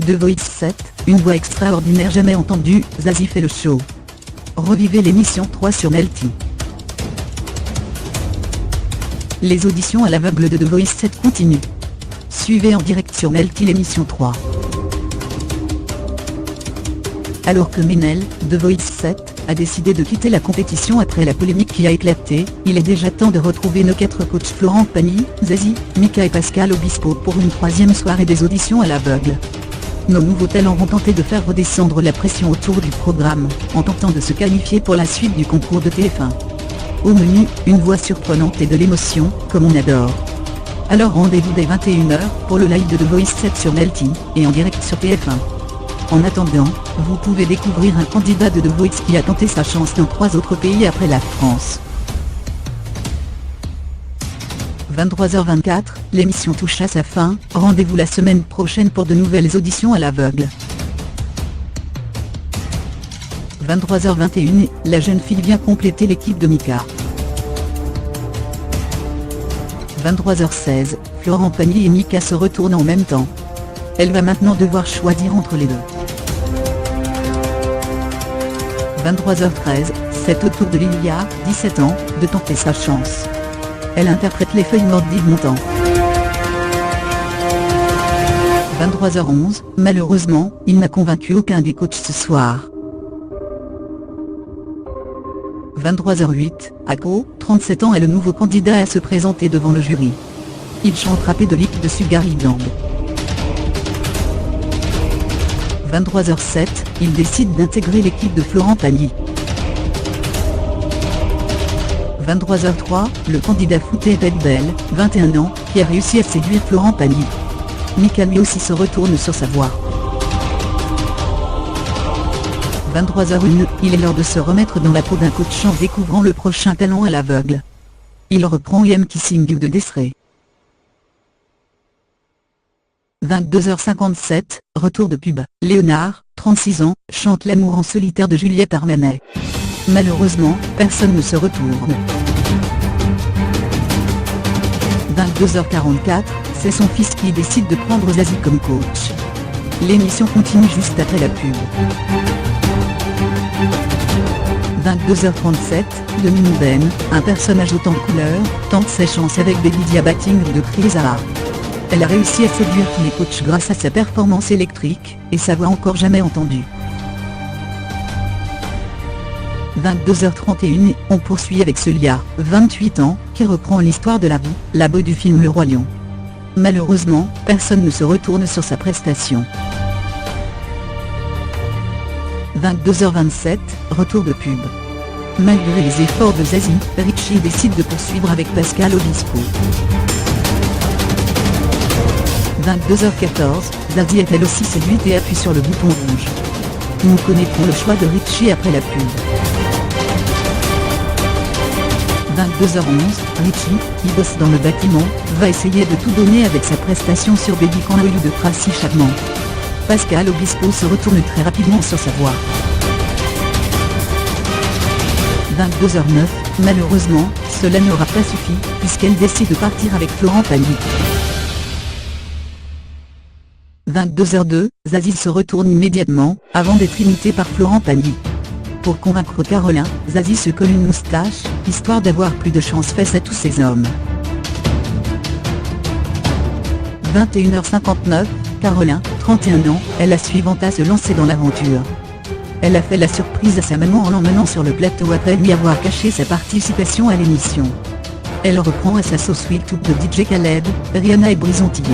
The Voice 7, une voix extraordinaire jamais entendue, Zazie fait le show. Revivez l'émission 3 sur Melty. Les auditions à l'aveugle de The Voice 7 continuent. Suivez en direct sur Melty l'émission 3. Alors que Menel, The Voice 7, a décidé de quitter la compétition après la polémique qui a éclaté, il est déjà temps de retrouver nos 4 coachs Florent Pagny, Zazie, Mika et Pascal Obispo pour une 3e soirée des auditions à l'aveugle. Nos nouveaux talents vont tenter de faire redescendre la pression autour du programme, en tentant de se qualifier pour la suite du concours de TF1. Au menu, une voix surprenante et de l'émotion, comme on adore. Alors rendez-vous dès 21h pour le live de The Voice 7 sur Melty, et en direct sur TF1. En attendant, vous pouvez découvrir un candidat de The Voice qui a tenté sa chance dans 3 autres pays après la France. 23h24, l'émission touche à sa fin, rendez-vous la semaine prochaine pour de nouvelles auditions à l'aveugle. 23h21, la jeune fille vient compléter l'équipe de Mika. 23h16, Florent Pagny et Mika se retournent en même temps. Elle va maintenant devoir choisir entre les deux. 23h13, c'est au tour de Lilia, 17 ans, de tenter sa chance. Elle interprète les feuilles mortes d'Yves Montand. 23h11, malheureusement, il n'a convaincu aucun des coachs ce soir. 23h08, Ako, 37 ans est le nouveau candidat à se présenter devant le jury. Il chante Rappé de l'hymne de Sugar Gang. 23h07, il décide d'intégrer l'équipe de Florent Pagny. 23h03, le candidat Fouté Belle, 21 ans, qui a réussi à séduire Florent Pagny. Mika lui aussi se retourne sur sa voix. 23h01, il est l'heure de se remettre dans la peau d'un coach en découvrant le prochain talent à l'aveugle. Il reprend I Am Kissing You de Des'ree. 22h57, retour de pub. Léonard, 36 ans, chante L'amour en solitaire de Juliette Armanet. Malheureusement, personne ne se retourne. 22h44, c'est son fils qui décide de prendre Zazie comme coach. L'émission continue juste après la pub. 22h37, Demi Mondaine, un personnage haut en couleur, tente ses chances avec Baby Diabating de Chris Zahar. Elle a réussi à séduire tous les coachs grâce à sa performance électrique, et sa voix encore jamais entendue. 22h31, on poursuit avec Celia, 28 ans, qui reprend l'histoire de la vie, la beau du film Le Roi Lion. Malheureusement, personne ne se retourne sur sa prestation. 22h27, retour de pub. Malgré les efforts de Zazie, Richie décide de poursuivre avec Pascal Obispo. 22h14, Zazie est elle aussi séduite et appuie sur le bouton rouge. Nous connaîtrons le choix de Richie après la pub. 22h11, Richie, qui bosse dans le bâtiment, va essayer de tout donner avec sa prestation sur Baby Can You de Tracy Chapman. Pascal Obispo se retourne très rapidement sur sa voix. 22h09, malheureusement, cela n'aura pas suffi, puisqu'elle décide de partir avec Florent Pagny. 22h02, Zazie se retourne immédiatement, avant d'être imitée par Florent Pagny. Pour convaincre Carolin, Zazie se colle une moustache, histoire d'avoir plus de chance face à tous ces hommes. 21h59, Carolin, 31 ans, est la suivante à se lancer dans l'aventure. Elle a fait la surprise à sa maman en l'emmenant sur le plateau après lui avoir caché sa participation à l'émission. Elle reprend à sa sauce Will Tout de DJ Khaled, Rihanna et Brisontier.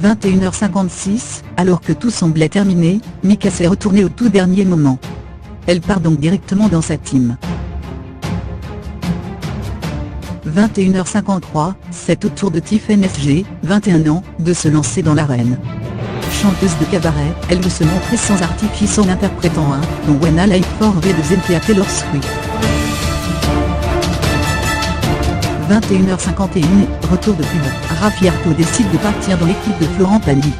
21h56, alors que tout semblait terminé, Mika s'est retournée au tout dernier moment. Elle part donc directement dans sa team. 21h53, c'est au tour de Tiffen SG, 21 ans, de se lancer dans l'arène. Chanteuse de cabaret, elle veut se montrer sans artifice en interprétant un « When I Like For V de Zenthea Taylor Swift ». 21h51, retour de pub. Raffi Arto décide de partir dans l'équipe de Florent Pagny.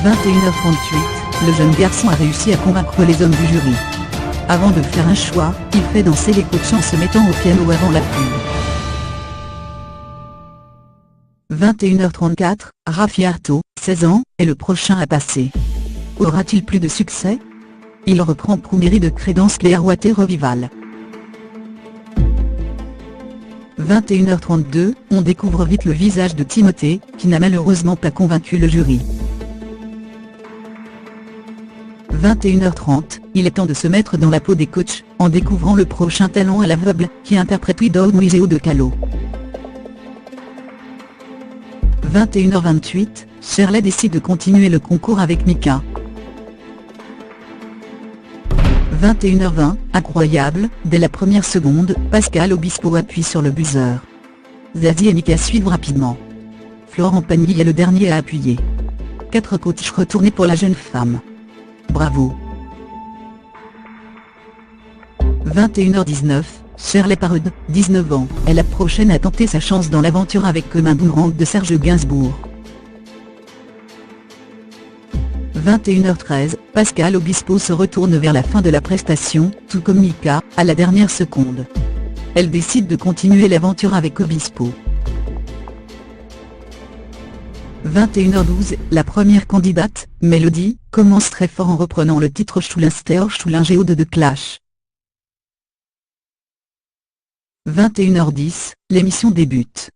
21h38, le jeune garçon a réussi à convaincre les hommes du jury. Avant de faire un choix, il fait danser les coachs en se mettant au piano avant la pub. 21h34, Raffiarto, 16 ans, est le prochain à passer. Aura-t-il plus de succès? Il reprend Proumeri de Creedence Clearwater Revival. 21h32, on découvre vite le visage de Timothée, qui n'a malheureusement pas convaincu le jury. 21h30, il est temps de se mettre dans la peau des coachs, en découvrant le prochain talent à l'aveugle, qui interprète Widow Museo de Calo. 21h28, Shirley décide de continuer le concours avec Mika. 21h20, incroyable, dès la première seconde, Pascal Obispo appuie sur le buzzer. Zazie et Mika suivent rapidement. Florent Pagny est le dernier à appuyer. 4 coachs retournés pour la jeune femme. Bravo. 21h19, Shirley Parud, 19 ans, est la prochaine à tenter sa chance dans l'aventure avec Comme un boomerang de Serge Gainsbourg. 21h13, Pascal Obispo se retourne vers la fin de la prestation, tout comme Mika, à la dernière seconde. Elle décide de continuer l'aventure avec Obispo. 21h12, la première candidate, Mélodie, commence très fort en reprenant le titre Schulenster Schulingeo de Clash. 21h10, l'émission débute.